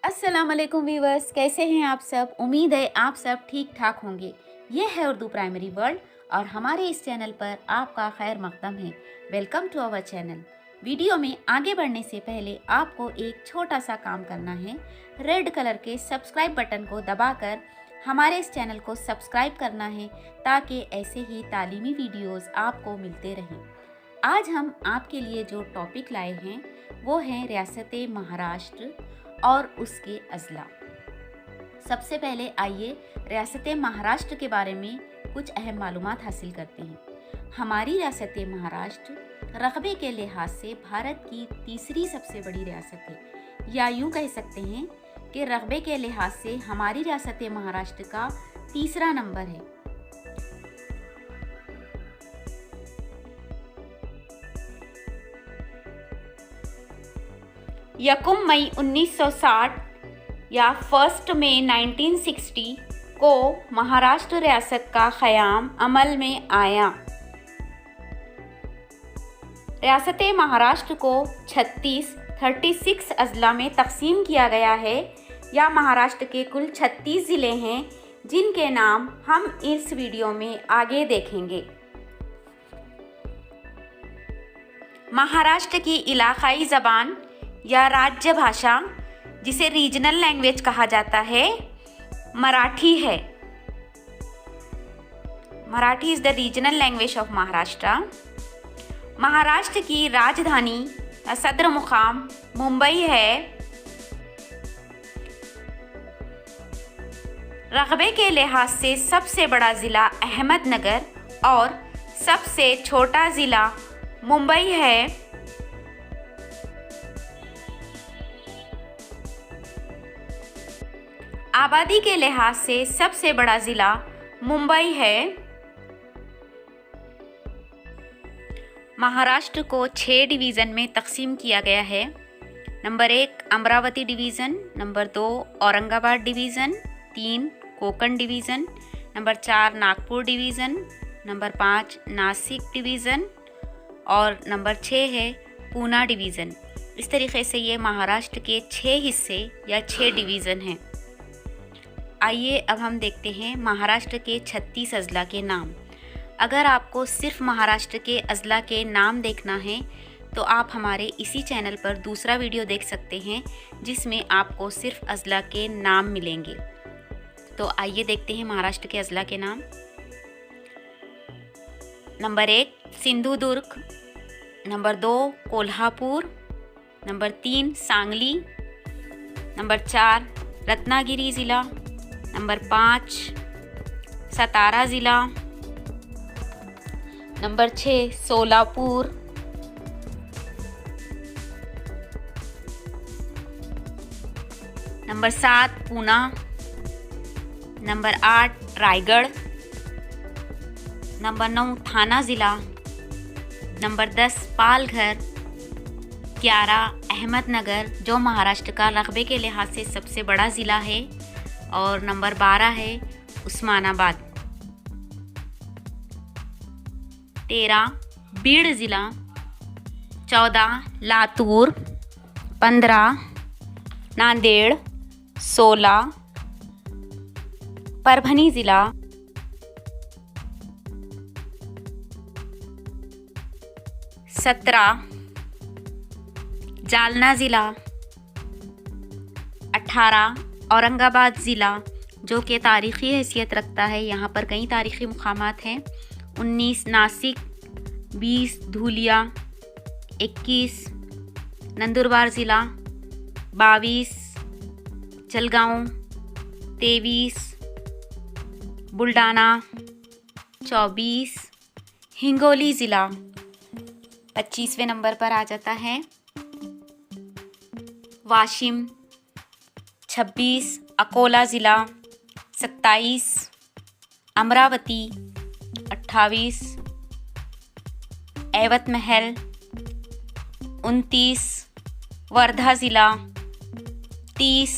अस्सलाम वालेकुम व्यूवर्स, कैसे हैं आप सब। उम्मीद है आप सब ठीक ठाक होंगे। ये है उर्दू प्राइमरी वर्ल्ड और हमारे इस चैनल पर आपका खैर मकदम है। Welcome to our channel. Video में आगे बढ़ने से पहले आपको एक छोटा सा काम करना है। रेड कलर के सब्सक्राइब बटन को दबाकर हमारे इस चैनल को सब्सक्राइब करना है ताकि ऐसे ही तालीमी वीडियोस आपको मिलते रहें। आज हम आपके लिए जो टॉपिक लाए हैं वो है रियासत महाराष्ट्र और उसके अजला। सबसे पहले आइए रियासत महाराष्ट्र के बारे में कुछ अहम मालूमात हासिल करते हैं। हमारी रियासत महाराष्ट्र रकबे के लिहाज से भारत की तीसरी सबसे बड़ी रियासत है, या यूँ कह सकते हैं कि रकबे के लिहाज से हमारी रियासत महाराष्ट्र का तीसरा नंबर है। यकुम मई 1960 या 1 मई 1960 को महाराष्ट्र रियासत का क़याम अमल में आया। रियासत महाराष्ट्र को 36 अजला में तकसीम किया गया है, या महाराष्ट्र के कुल 36 ज़िले हैं जिनके नाम हम इस वीडियो में आगे देखेंगे। महाराष्ट्र की इलाक़ाई ज़बान या राज्य भाषा, जिसे रीजनल लैंग्वेज कहा जाता है, मराठी है। Marathi is the regional language of Maharashtra. Maharashtra की राजधानी या सदर मुकाम मुंबई है। रकबे के लिहाज से सबसे बड़ा ज़िला अहमदनगर और सबसे छोटा ज़िला मुंबई है। आबादी के लिहाज से सबसे बड़ा ज़िला मुंबई है। महाराष्ट्र को 6 डिवीज़न में तकसीम किया गया है। Number 1 Amravati division, number 2 Aurangabad division, 3 Konkan division, number 4 Nagpur division, number 5 Nashik division और नंबर 6 है पूना डिवीज़न। इस तरीके से ये महाराष्ट्र के 6 हिस्से या 6 डिवीज़न हैं। आइए अब हम देखते हैं महाराष्ट्र के 36 अजला के नाम। अगर आपको सिर्फ महाराष्ट्र के अजला के नाम देखना है तो आप हमारे इसी चैनल पर दूसरा वीडियो देख सकते हैं जिसमें आपको सिर्फ अजला के नाम मिलेंगे। तो आइए देखते हैं महाराष्ट्र के अजला के नाम। Number 1 Sindhudurg, number 2 Kolhapur, number 3 Sangli, number 4 Ratnagiri ज़िला, नंबर 5 सतारा ज़िला, number 6 Solapur, number 7 Poona, number 8 Raigarh, number 9 थाना ज़िला, नंबर 10 पालघर, 11 अहमदनगर जो महाराष्ट्र का रकबे के लिहाज से सबसे बड़ा ज़िला है, और नंबर 12 है उस्मानाबाद, 13 बीड़ ज़िला, 14 लातूर, 15 नांदेड़, 16 परभनी ज़िला, 17 जालना ज़िला, 18 औरंगाबाद ज़िला जो कि तारीख़ी हैसियत रखता है, यहाँ पर कई तारीख़ी मुक़ामात हैं। 19 नासिक, 20 धुलिया, 21 नंदुरबार ज़िला, 22 जलगांव, 23 बुल्ढाना, 24 हिंगोली ज़िला। 25वें नंबर पर आ जाता है वाशिम, 26 अकोला ज़िला, 27 अमरावती, 28 एवतमहल, 29 वर्धा ज़िला, 30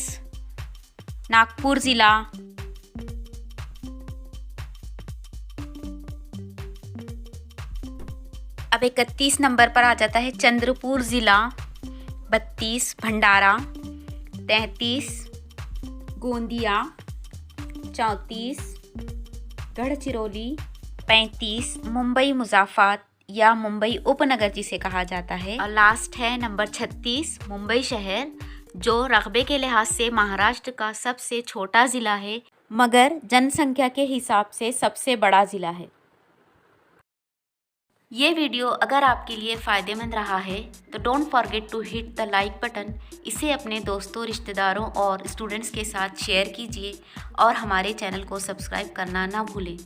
नागपुर ज़िला, अब 31 नंबर पर आ जाता है चंद्रपुर ज़िला, 32 भंडारा, 33, गोंदिया 34, गढ़चिरौली 35, मुंबई मुज़ाफ़ात या मुंबई उपनगर जिसे कहा जाता है, और लास्ट है नंबर 36, मुंबई शहर, जो रकबे के लिहाज से महाराष्ट्र का सबसे छोटा ज़िला है मगर जनसंख्या के हिसाब से सबसे बड़ा ज़िला है। ये वीडियो अगर आपके लिए फ़ायदेमंद रहा है तो don't forget to hit the like button. इसे अपने दोस्तों, रिश्तेदारों और स्टूडेंट्स के साथ शेयर कीजिए और हमारे चैनल को सब्सक्राइब करना ना भूलें।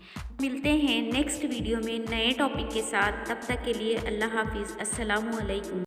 मिलते हैं नेक्स्ट वीडियो में नए टॉपिक के साथ। तब तक के लिए अल्लाह हाफिज़। अस्सलामु अलैकुम।